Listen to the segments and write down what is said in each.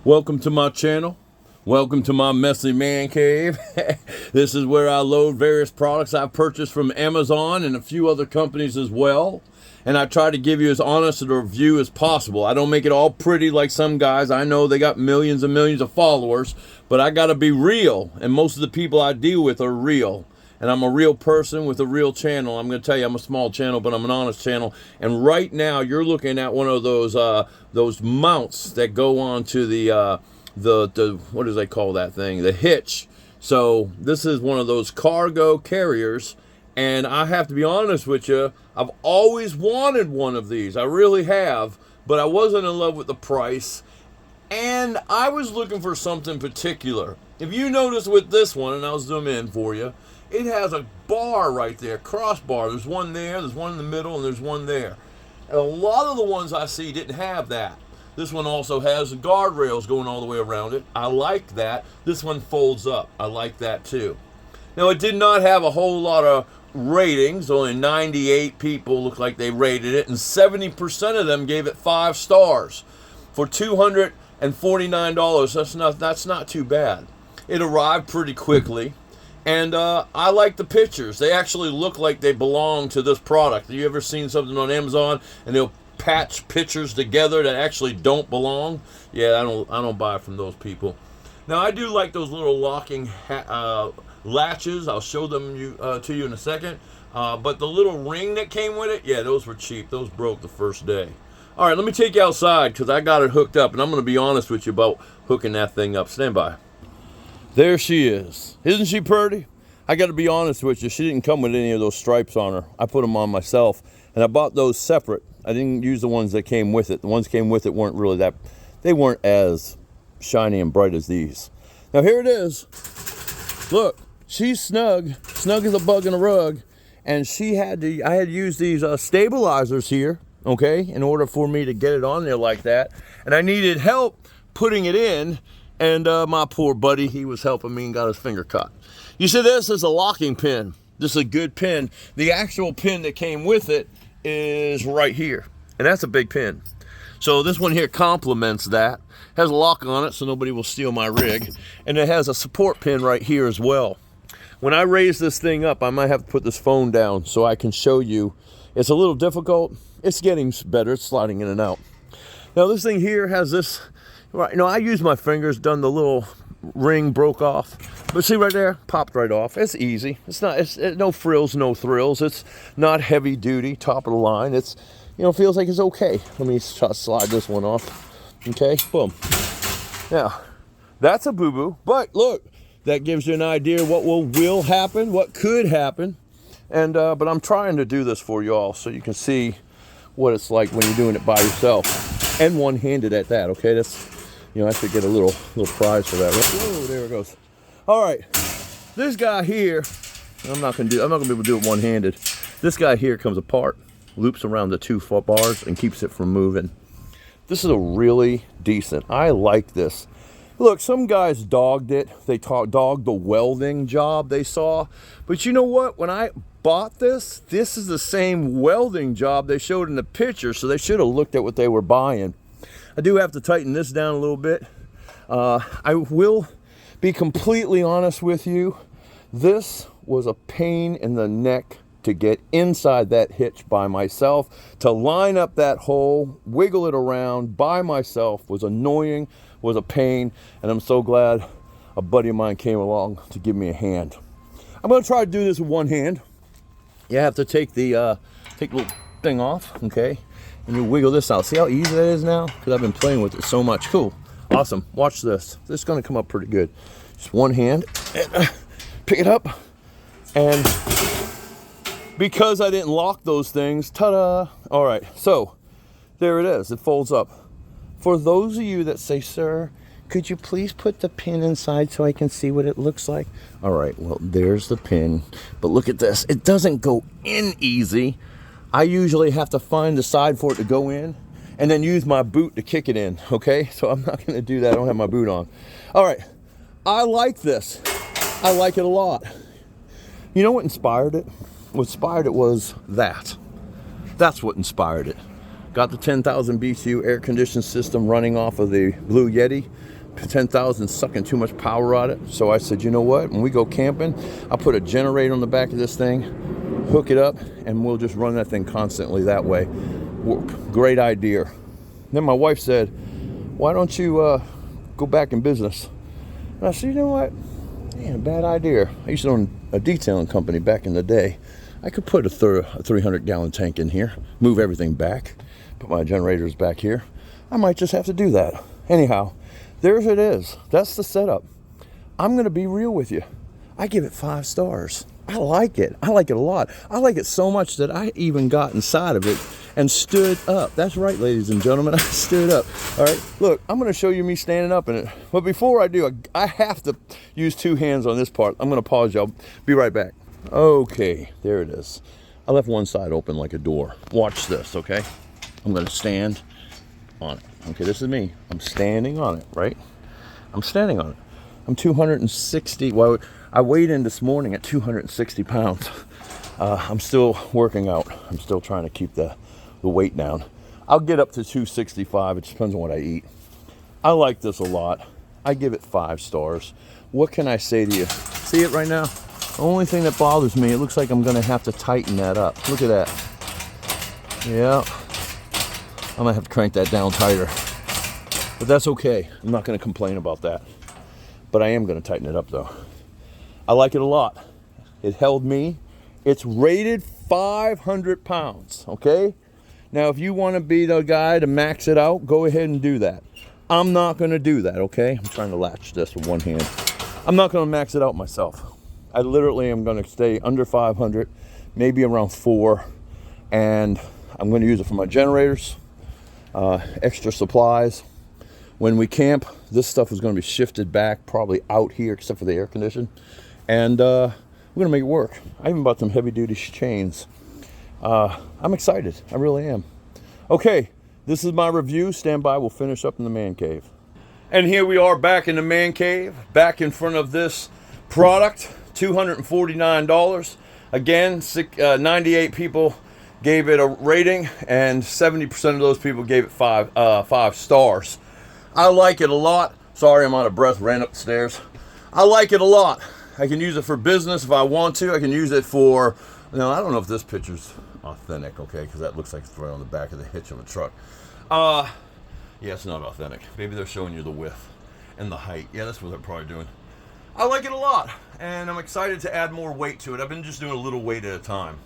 Welcome to my channel. Welcome to my messy man cave. This is where I load various products I've purchased from Amazon and a few other companies as well. And I try to give you as honest a review as possible. I don't make it all pretty like some guys. I know they got millions and millions of followers, but I gotta be real. And most of the people I deal with are real. And I'm a real person with a real channel. I'm going to tell you, I'm a small channel, but I'm an honest channel. And right now, you're looking at one of those mounts that go on to the what do they call that thing? The hitch. So this is one of those cargo carriers. And I have to be honest with you, I've always wanted one of these. I really have, but I wasn't in love with the price. And I was looking for something particular. If you notice with this one, and I'll zoom in for you, it has a bar right there, crossbar. There's one there, there's one in the middle, and there's one there. And a lot of the ones I see didn't have that. This one also has guardrails going all the way around it. I like that. This one folds up. I like that too. Now, it did not have a whole lot of ratings. Only 98 people looked like they rated it, and 70% of them gave it 5 stars. For $249, that's not too bad. It arrived pretty quickly. And I like the pictures. They actually look like they belong to this product. Have you ever seen something on Amazon and they'll patch pictures together that actually don't belong? Yeah, I don't buy from those people. Now, I do like those little locking latches. I'll show them to you in a second. But the little ring that came with it, yeah, those were cheap. Those broke the first day. All right, let me take you outside because I got it hooked up, and I'm going to be honest with you about hooking that thing up. Stand by. There she is. Isn't she pretty? I got to be honest with you. She didn't come with any of those stripes on her. I put them on myself, and I bought those separate. I didn't use the ones that came with it. The ones that came with it weren't really that, they weren't as shiny and bright as these. Now here it is. Look, she's snug as a bug in a rug, and I had to use these stabilizers here, okay, in order for me to get it on there like that. And I needed help putting it in. And my poor buddy, he was helping me and got his finger caught. You see, this is a locking pin. This is a good pin. The actual pin that came with it is right here. And that's a big pin. So this one here complements that. Has a lock on it so nobody will steal my rig. And it has a support pin right here as well. When I raise this thing up, I might have to put this phone down so I can show you. It's a little difficult. It's getting better. It's sliding in and out. Now this thing here has this. Right, I used my fingers, done the little ring broke off, but see right there, popped right off. It's easy. It's no frills, no thrills. It's not heavy duty, top of the line. It's, feels like it's okay. Let me slide this one off. Okay, boom. Now, that's a boo-boo, but look, that gives you an idea what will happen, what could happen, and but I'm trying to do this for you all so you can see what it's like when you're doing it by yourself, and one-handed at that. Okay, that's. I should get a little prize for that. Whoa, there it goes. All right, this guy here, I'm not gonna be able to do it one-handed. This guy here comes apart, loops around the 2 bars, and keeps it from moving. This is a really decent. I like this. Look, some guys dogged it. They dogged the welding job they saw. But you know what? When I bought this is the same welding job they showed in the picture. So they should have looked at what they were buying. I do have to tighten this down a little bit. I will be completely honest with you. This was a pain in the neck to get inside that hitch by myself. To line up that hole, wiggle it around by myself was annoying, was a pain, and I'm so glad a buddy of mine came along to give me a hand. I'm gonna try to do this with one hand. You have to take the little thing off, okay? And you wiggle this out. See how easy that is now? Because I've been playing with it so much. Cool. Awesome. Watch this. This is going to come up pretty good. Just one hand. And, pick it up. And because I didn't lock those things, ta-da. All right. So there it is. It folds up. For those of you that say, sir, could you please put the pin inside so I can see what it looks like? All right. Well, there's the pin. But look at this. It doesn't go in easy. I usually have to find the side for it to go in and then use my boot to kick it in, okay? So I'm not gonna do that, I don't have my boot on. All right, I like this. I like it a lot. You know what inspired it? What inspired it was that. That's what inspired it. Got the 10,000 BTU air conditioning system running off of the Blue Yeti. 10,000 sucking too much power on it. So I said, you know what? When we go camping, I'll put a generator on the back of this thing, hook it up, and we'll just run that thing constantly that way. Great idea. Then my wife said, why don't you go back in business? And I said, you know what? Man, bad idea. I used to own a detailing company back in the day. I could put a 300-gallon tank in here, move everything back, put my generators back here. I might just have to do that. Anyhow, there it is. That's the setup. I'm going to be real with you. I give it 5 stars. I like it. I like it a lot. I like it so much that I even got inside of it and stood up. That's right, ladies and gentlemen. I stood up. All right, look, I'm going to show you me standing up in it. But before I do, I have to use 2 hands on this part. I'm going to pause y'all. Be right back. Okay, there it is. I left one side open like a door. Watch this, okay? I'm going to stand on it. Okay, this is me. I'm standing on it, right? I'm standing on it. I'm 260. Well, I weighed in this morning at 260 pounds. I'm still working out. I'm still trying to keep the weight down. I'll get up to 265. It depends on what I eat. I like this a lot. I give it 5 stars. What can I say to you? See it right now? The only thing that bothers me, it looks like I'm going to have to tighten that up. Look at that. Yeah. I'm going to have to crank that down tighter. But that's okay. I'm not going to complain about that. But I am going to tighten it up, though. I like it a lot. It held me. It's rated 500 pounds, okay? Now, if you want to be the guy to max it out, go ahead and do that. I'm not going to do that, okay? I'm trying to latch this with one hand. I'm not going to max it out myself. I literally am going to stay under 500, maybe around 4, and I'm going to use it for my generators, extra supplies. When we camp, this stuff is going to be shifted back, probably out here, except for the air condition, and we're going to make it work. I even bought some heavy-duty chains. I'm excited. I really am. Okay, this is my review. Stand by. We'll finish up in the man cave. And here we are back in the man cave, back in front of this product. $249. Again, 98 people gave it a rating, and 70% of those people gave it 5 stars. I like it a lot. Sorry, I'm out of breath. Ran up the stairs. I like it a lot. I can use it for business if I want to. I can use it for, I don't know if this picture's authentic, okay, because that looks like it's right on the back of the hitch of a truck. Yeah, it's not authentic. Maybe they're showing you the width and the height. Yeah, that's what they're probably doing. I like it a lot, and I'm excited to add more weight to it. I've been just doing a little weight at a time.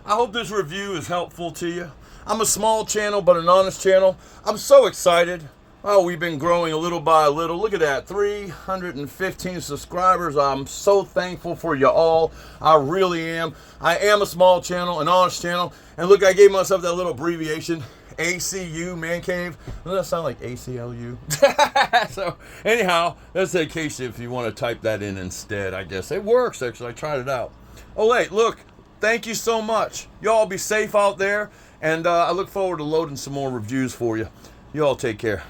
I hope this review is helpful to you. I'm a small channel, but an honest channel. I'm so excited. Oh, we've been growing a little by a little. Look at that, 315 subscribers. I'm so thankful for you all. I really am. I am a small channel, an honest channel. And look, I gave myself that little abbreviation. ACU, Man Cave. Doesn't that sound like ACLU? So, anyhow, that's in case if you want to type that in instead, I guess. It works, actually. I tried it out. Oh, wait, look. Thank you so much. Y'all be safe out there, and I look forward to loading some more reviews for you. You all take care.